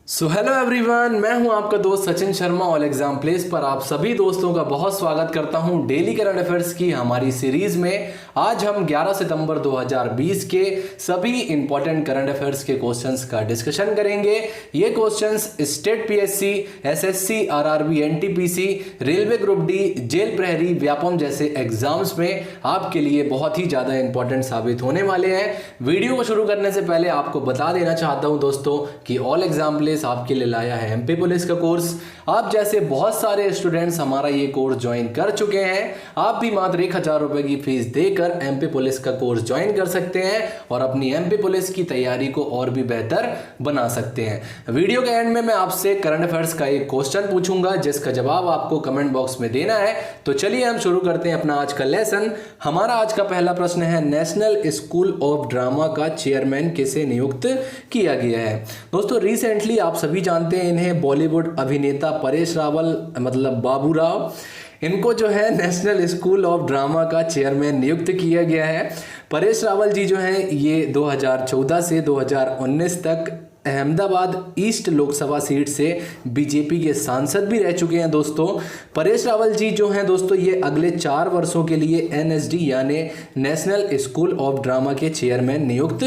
Hello everyone, मैं हूं आपका दोस्त Sachin Sharma all exam place पर आप सभी दोस्तों का बहुत स्वागत करता हूं डेली करंट अफेयर्स की हमारी सीरीज में। आज हम 11 सितंबर 2020 के सभी इंपॉर्टेंट करंट अफेयर्स के क्वेश्चंस का डिस्कशन करेंगे। ये questions state PSC, SSC, RRB, NTPC, railway group D, जेल प्रहरी, व्यापम जैसे एग्जाम्स में आपके लिए बहुत ही ज्यादा इंपॉर्टेंट साबित होने वाले हैं। वीडियो को शुरू करने से पहले आपको बता देना चाहता हूं दोस्तों कि ऑल एग्जाम प्लेस आपके लिए लाया है एमपी पुलिस का कोर्स। आप जैसे बहुत सारे स्टूडेंट्स हमारा ये कोर्स ज्वाइन कर चुके हैं। आप भी मात्र 1000 रुपए की फीस देकर एमपी पुलिस का कोर्स ज्वाइन कर सकते हैं और अपनी एमपी पुलिस की तैयारी को और भी बेहतर बना सकते हैं। वीडियो के एंड में मैं आपसे करंट अफेयर्स का एक क्वेश्चन पूछूंगा जिसका जवाब आपको कमेंट बॉक्स में देना है। तो चलिए हम शुरू करते हैं अपना आज का लेसन। हमारा आज का पहला प्रश्न है, नेशनल स्कूल ऑफ ड्रामा का चेयरमैन किसे नियुक्त किया गया है। दोस्तों रिसेंटली आप सभी जानते हैं इन्हें बॉलीवुड अभिनेता परेश रावल मतलब बाबू राव, इनको जो है नेशनल स्कूल ऑफ ड्रामा का चेयरमैन नियुक्त किया गया है। परेश रावल जी जो हैं ये 2014 से 2019 तक अहमदाबाद ईस्ट लोकसभा सीट से बीजेपी के सांसद भी रह चुके हैं। दोस्तों परेश रावल जी जो हैं दोस्तों ये अगले 4 वर्षों के लिए एनएसडी यानी नेशनल स्कूल ऑफ ड्रामा के चेयरमैन नियुक्त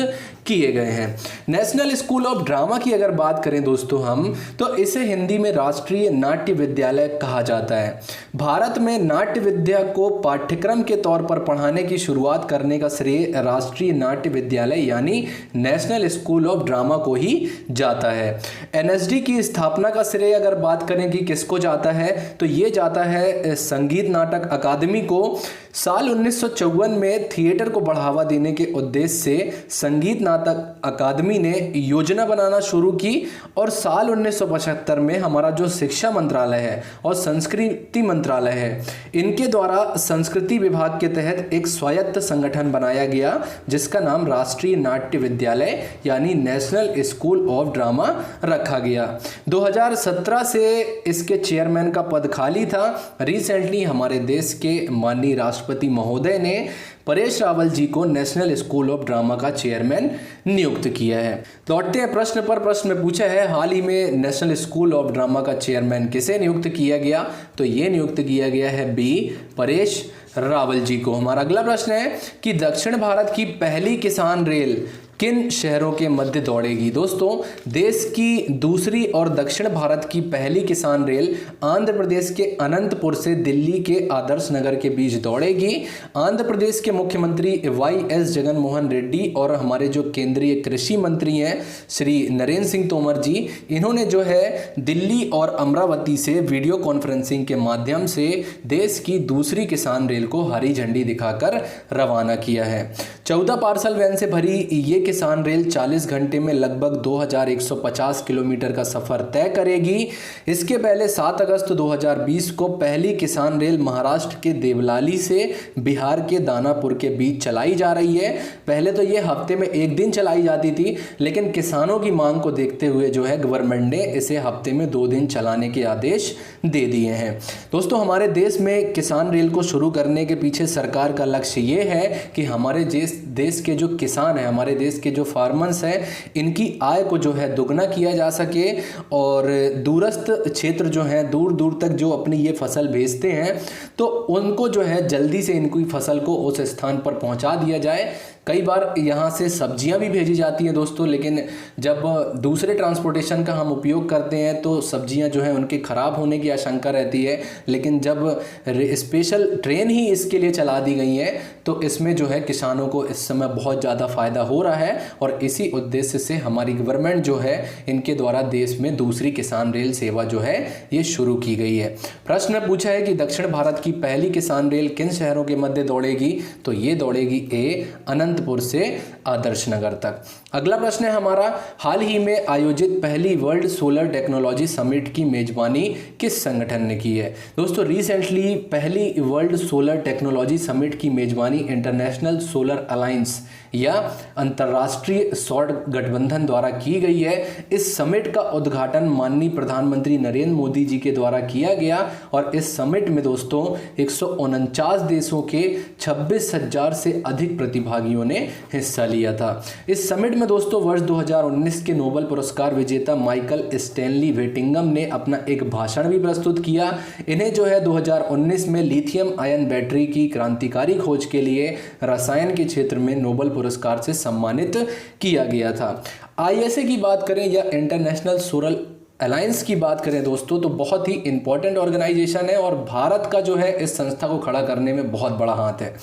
किए गए हैं। नेशनल स्कूल ऑफ ड्रामा की अगर बात करें दोस्तों हम, तो इसे हिंदी में राष्ट्रीय नाट्य विद्यालय कहा जाता है। भारत में नाट्य विद्या को पाठ्यक्रम के तौर पर पढ़ाने की शुरुआत करने का श्रेय राष्ट्रीय नाट्य विद्यालय यानी नेशनल स्कूल ऑफ ड्रामा को ही जाता है। एनएसडी की स्थापना का श्रेय अगर बात करें कि किसको जाता है, तो ये जाता है संगीत नाटक अकादमी को। साल 1954 में थिएटर को बढ़ावा देने के उद्देश्य से संगीत नाटक अकादमी ने योजना बनाना शुरू की और साल 1975 में हमारा जो शिक्षा मंत्रालय है और संस्कृति मंत्रालय है, इनके द्वारा संस्कृति विभाग के तहत एक स्वायत्त संगठन बनाया गया जिसका नाम राष्ट्रीय नाट्य विद्यालय यानी नेशनल स्कूल ऑफ ड्रामा रखा गया। 2017 से इसके चेयरमैन का पद खाली था। रिसेंटली हमारे देश के माननीय राष्ट्रपति महोदय ने परेश रावल जी को नेशनल स्कूल ऑफ ड्रामा का चेयरमैन नियुक्त किया है। लौटते हैं प्रश्न पर। प्रश्न में पूछा है हाल ही में नेशनल स्कूल ऑफ ड्रामा का चेयरमैन किसे नियुक्त किया गया, तो ये नियुक्त किया गया है बी परेश रावल जी को। हमारा अगला प्रश्न है कि दक्षिण भारत की पहली किसान रेल किन शहरों के मध्य दौड़ेगी। दोस्तों देश की दूसरी और दक्षिण भारत की पहली किसान रेल आंध्र प्रदेश के अनंतपुर से दिल्ली के आदर्श नगर के बीच दौड़ेगी। आंध्र प्रदेश के मुख्यमंत्री वाईएस जगन मोहन रेड्डी और हमारे जो केंद्रीय कृषि मंत्री हैं श्री नरेंद्र सिंह तोमर जी, इन्होंने जो है दिल्ली और अमरावती से वीडियो कॉन्फ्रेंसिंग के माध्यम से देश की दूसरी किसान रेल को हरी झंडी दिखाकर रवाना किया है। 14 पार्सल वैन से भरी ये किसान रेल 40 घंटे में लगभग 2150 किलोमीटर का सफर तय करेगी। इसके पहले 7 अगस्त 2020 को पहली किसान रेल महाराष्ट्र के देवलाली से बिहार के दानापुर के बीच चलाई जा रही है। पहले तो ये हफ्ते में 1 दिन चलाई जाती थी, लेकिन किसानों की मांग को देखते हुए जो है गवर्नमेंट ने इसे हफ्ते में 2 दिन चलाने के आदेश दे दिए हैं। दोस्तों हमारे देश में किसान रेल को शुरू करने के पीछे सरकार का लक्ष्य ये है कि हमारे देश के जो किसान हैं, हमारे देश के जो फार्मर्स हैं, इनकी आय को जो है दुगना किया जा सके और दूरस्थ क्षेत्र जो हैं दूर दूर तक जो अपनी ये फसल भेजते हैं तो उनको जो है जल्दी से इनकी फसल को उस स्थान पर पहुंचा दिया जाए। कई बार यहाँ से सब्जियाँ भी भेजी जाती हैं दोस्तों, लेकिन जब दूसरे ट्रांसपोर्टेशन का हम उपयोग करते हैं तो सब्जियाँ जो हैं उनके ख़राब होने की आशंका रहती है। लेकिन जब स्पेशल ट्रेन ही इसके लिए चला दी गई है तो इसमें जो है किसानों को इस समय बहुत ज़्यादा फ़ायदा हो रहा है और इसी उद्देश्य से हमारी गवर्नमेंट जो है इनके द्वारा देश में दूसरी किसान रेल सेवा जो है ये शुरू की गई है। प्रश्न पूछा है कि दक्षिण भारत की पहली किसान रेल किन शहरों के मध्य दौड़ेगी, तो ये दौड़ेगी ए अनंतपुर से आदर्श नगर तक। अगला प्रश्न है हमारा, हाल ही में आयोजित पहली वर्ल्ड सोलर टेक्नोलॉजी समिट की मेजबानी किस संगठन ने की है। दोस्तों रिसेंटली पहली वर्ल्ड सोलर टेक्नोलॉजी समिट की मेजबानी इंटरनेशनल सोलर अलायंस या अंतर्राष्ट्रीय सौर गठबंधन द्वारा की गई है। इस समिट का उद्घाटन माननीय प्रधानमंत्री नरेंद्र मोदी जी के द्वारा किया गया और इस समिट में दोस्तों 149 देशों के 26,000 से अधिक प्रतिभागियों इन्होंने हिस्सा लिया था। इस समिट में दोस्तों वर्ष 2019 के नोबेल पुरस्कार विजेता माइकल स्टैनली वेटिंगम ने अपना एक भाषण भी प्रस्तुत किया। इन्हें जो है 2019 में लिथियम आयन बैटरी की क्रांतिकारी खोज के लिए रसायन के क्षेत्र में नोबेल पुरस्कार से सम्मानित किया गया था। आईएसए की बात करें या इंटरनेशनल सोलर अलायंस की बात करें दोस्तों, तो बहुत ही इंपॉर्टेंट ऑर्गेनाइजेशन है और भारत का जो है इस संस्था को खड़ा करने में बहुत बड़ा हाथ है।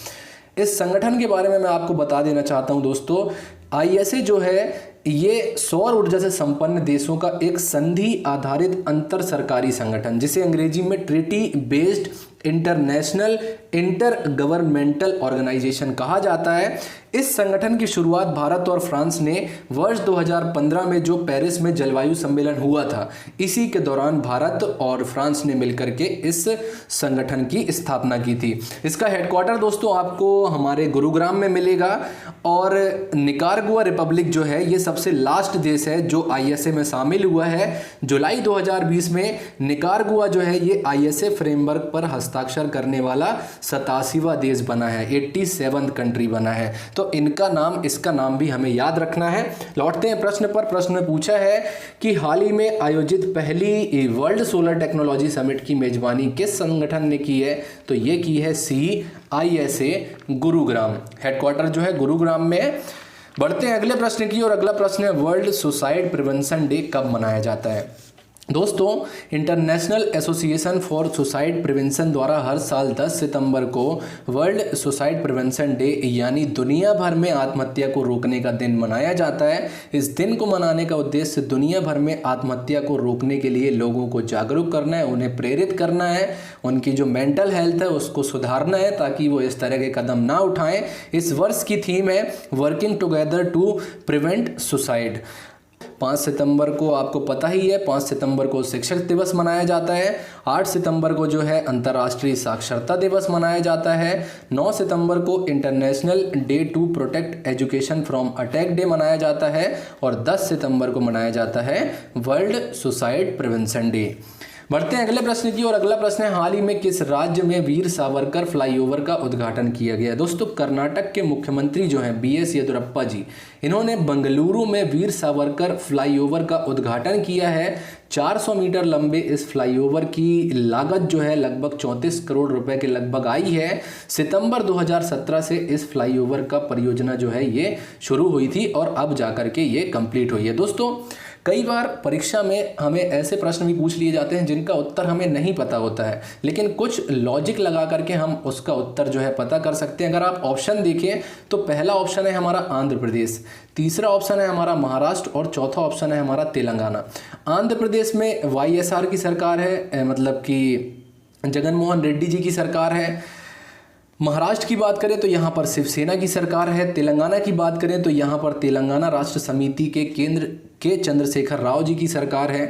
इस संगठन के बारे में मैं आपको बता देना चाहता हूं दोस्तों, आईएसए जो है ये सौर ऊर्जा से संपन्न देशों का एक संधि आधारित अंतर सरकारी संगठन, जिसे अंग्रेजी में treaty based international intergovernmental organisation कहा जाता है। इस संगठन की शुरुआत भारत और फ्रांस ने वर्ष 2015 में जो पेरिस में जलवायु सम्मेलन हुआ था, इसी के दौरान भारत और फ्रांस ने मिलकर के इस संगठन की स्थापना की थी। इसका हेडक्वार्टर दोस्तों आपको हमारे गुरुग्राम में मिलेगा और निकारागुआ रिपब्लिक जो है ये सबसे लास्ट देश है जो आईएसए में शामिल हुआ है। जुलाई 2020 में निकारागुआ जो है ये आईएसए फ्रेमवर्क पर हस्ताक्षर करने वाला 87वां देश बना है, 87th कंट्री बना है। तो इसका नाम भी हमें याद रखना है। लौटते हैं प्रश्न पर। प्रश्न में पूछा है कि हाल ही में आयोजित पहली वर्ल्ड सोलर टेक्नोलॉजी समिट की मेजबानी किस संगठन ने की है? तो ये की है CISA गुरुग्राम। हेडक्वार्टर जो है गुरुग्राम में है। बढ़ते हैं अगले प्रश्न की, और अगला प्रश्न है वर्ल्ड सुसाइड प्रिवेंशन डे कब मनाया जाता है? दोस्तों, international association for suicide prevention द्वारा हर साल 10 सितंबर को वर्ल्ड सुसाइड प्रिवेंशन डे यानी दुनिया भर में आत्महत्या को रोकने का दिन मनाया जाता है। इस दिन को मनाने का उद्देश्य दुनिया भर में आत्महत्या को रोकने के लिए लोगों को जागरूक करना है, उन्हें प्रेरित करना है, उनकी जो मेंटल हेल्थ है उसको सुधारना है ताकि वो इस तरह के कदम ना उठाएं। इस वर्ष की थीम है working together to prevent suicide. 5 सितंबर को आपको पता ही है, 5 सितंबर को शिक्षक दिवस मनाया जाता है। 8 सितंबर को जो है अंतर्राष्ट्रीय साक्षरता दिवस मनाया जाता है। 9 सितंबर को international day to protect education from attack day मनाया जाता है और 10 सितंबर को मनाया जाता है वर्ल्ड सुसाइड प्रिवेंशन डे। बढ़ते हैं अगले प्रश्न की, और अगला प्रश्न है हाल ही में किस राज्य में वीर सावरकर फ्लाईओवर का उद्घाटन किया गया? दोस्तों, कर्नाटक के मुख्यमंत्री जो हैं BS येदियुरप्पा जी, इन्होंने बेंगलुरु में वीर सावरकर फ्लाईओवर का उद्घाटन किया है। 400 मीटर लंबे इस फ्लाईओवर की लागत जो है लगभग 34 करोड़ रुपए के लगभग आई है। सितंबर 2017 से इस फ्लाईओवर का परियोजना जो है ये शुरू हुई थी और अब जाकर के ये कंप्लीट हुई है। दोस्तों, कई बार परीक्षा में हमें ऐसे प्रश्न भी पूछ लिए जाते हैं जिनका उत्तर हमें नहीं पता होता है, लेकिन कुछ लॉजिक लगा करके हम उसका उत्तर जो है पता कर सकते हैं। अगर आप ऑप्शन देखें तो पहला ऑप्शन है हमारा आंध्र प्रदेश, तीसरा ऑप्शन है हमारा महाराष्ट्र और चौथा ऑप्शन है हमारा तेलंगाना। आंध्र प्रदेश में YSR की सरकार है, मतलब कि जगनमोहन रेड्डी जी की सरकार है। महाराष्ट्र की बात करें तो यहाँ पर शिवसेना की सरकार है। तेलंगाना की बात करें तो यहाँ पर तेलंगाना राष्ट्र समिति के केंद्र के चंद्रशेखर राव जी की सरकार है।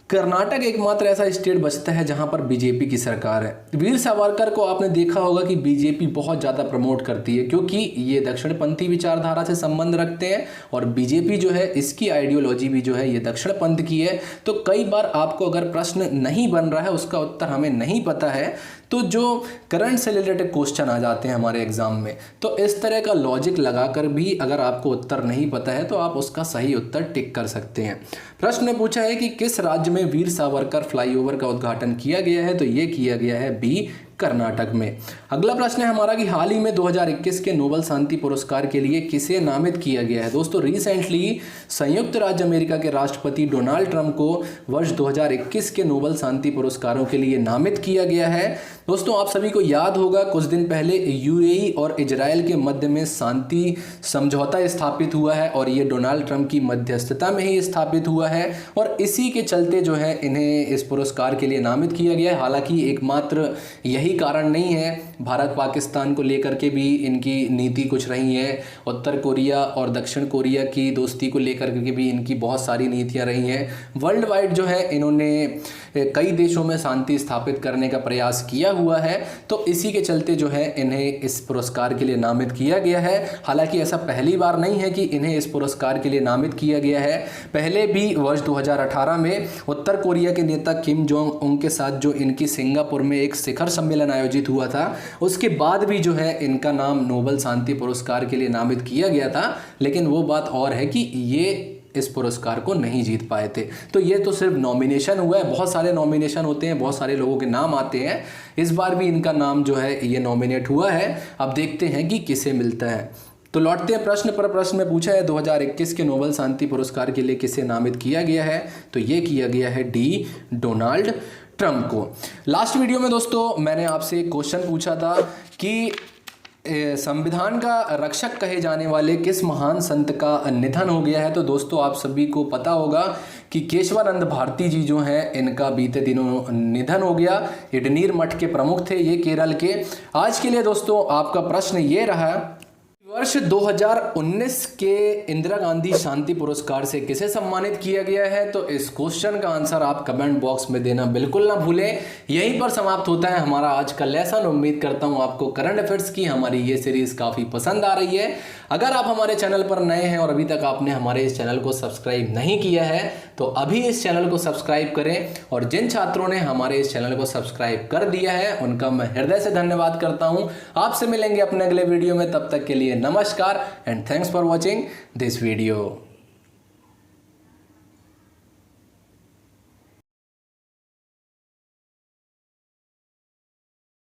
कर्नाटक एकमात्र ऐसा स्टेट बचता है जहां पर बीजेपी की सरकार है। वीर सावरकर को आपने देखा होगा कि बीजेपी बहुत ज़्यादा प्रमोट करती है क्योंकि ये दक्षिणपंथी विचारधारा से संबंध रखते हैं और बीजेपी जो है इसकी आइडियोलॉजी भी जो है ये दक्षिण पंथ की है। तो कई बार आपको अगर प्रश्न नहीं बन रहा है, उसका उत्तर हमें नहीं पता है, तो जो करंट से रिलेटेड क्वेश्चन आ जाते हैं हमारे एग्जाम में, तो इस तरह का लॉजिक लगाकर भी अगर आपको उत्तर नहीं पता है तो आप उसका सही उत्तर टिक कर सकते हैं। प्रश्न ने पूछा है कि किस राज्य में वीर सावरकर फ्लाईओवर का उद्घाटन किया गया है, तो ये किया गया है बी, कर्नाटक में। अगला प्रश्न है हमारा कि हाल ही में 2021 के नोबेल शांति पुरस्कार के लिए किसे नामित किया गया है। दोस्तों, रिसेंटली संयुक्त राज्य अमेरिका के राष्ट्रपति डोनाल्ड ट्रंप को वर्ष 2021 के नोबेल शांति पुरस्कारों के लिए नामित किया गया है। दोस्तों, आप सभी को याद होगा कुछ दिन पहले यूएई और इजराइल के मध्य में शांति समझौता स्थापित हुआ है और ये डोनाल्ड ट्रंप की मध्यस्थता में ही स्थापित हुआ है और इसी के चलते जो है इन्हें इस पुरस्कार के लिए नामित किया गया है। हालांकि एकमात्र यही कारण नहीं है, भारत पाकिस्तान को लेकर के भी इनकी नीति कुछ रही है, उत्तर कोरिया और दक्षिण कोरिया की दोस्ती को लेकर के भी इनकी बहुत सारी नीतियां रही हैं। वर्ल्ड वाइड जो है इन्होंने कई देशों में शांति स्थापित करने का प्रयास किया हुआ है, तो इसी के चलते जो है इन्हें इस पुरस्कार के लिए नामित किया गया है। हालांकि ऐसा पहली बार नहीं है कि इन्हें इस पुरस्कार के लिए नामित किया गया है, पहले भी वर्ष 2018 में उत्तर कोरिया के नेता किम जोंग उन के साथ जो इनकी सिंगापुर में एक शिखर सम्मेलन सम्मेलन आयोजित हुआ था उसके बाद भी जो है इनका नाम नोबेल शांति पुरस्कार के लिए नामित किया गया था, लेकिन वो बात और है कि ये इस पुरस्कार को नहीं जीत पाए थे। तो ये तो सिर्फ नॉमिनेशन हुआ है, बहुत सारे नॉमिनेशन होते हैं, बहुत सारे लोगों के नाम आते हैं। इस बार भी इनका नाम जो है ये नॉमिनेट हुआ है। अब देखते हैं कि किसे मिलता है। तो लौटते हैं प्रश्न पर। प्रश्न में पूछा है 2021 के नोबेल शांति पुरस्कार के लिए किसे नामित किया गया है, तो ये किया गया है डी डोनाल्ड ट्रंप को। लास्ट वीडियो में दोस्तों मैंने आपसे एक क्वेश्चन पूछा था कि संविधान का रक्षक कहे जाने वाले किस महान संत का निधन हो गया है। तो दोस्तों आप सभी को पता होगा कि केशवानंद भारती जी जो हैं इनका बीते दिनों निधन हो गया। इडनीर मठ के प्रमुख थे ये, केरल के। आज के लिए दोस्तों आपका प्रश्न ये रहा, वर्ष 2019 के इंदिरा गांधी शांति पुरस्कार से किसे सम्मानित किया गया है। तो इस क्वेश्चन का आंसर आप कमेंट बॉक्स में देना बिल्कुल ना भूलें। यहीं पर समाप्त होता है हमारा आज का लेसन। उम्मीद करता हूं आपको करंट अफेयर्स की हमारी ये सीरीज काफ़ी पसंद आ रही है। अगर आप हमारे चैनल पर नए हैं और अभी तक आपने हमारे इस चैनल को सब्सक्राइब नहीं किया है तो अभी इस चैनल को सब्सक्राइब करें। और जिन छात्रों ने हमारे इस चैनल को सब्सक्राइब कर दिया है उनका मैं हृदय से धन्यवाद करता हूं। आपसे मिलेंगे अपने अगले वीडियो में, तब तक के लिए नमस्कार and thanks for watching this video.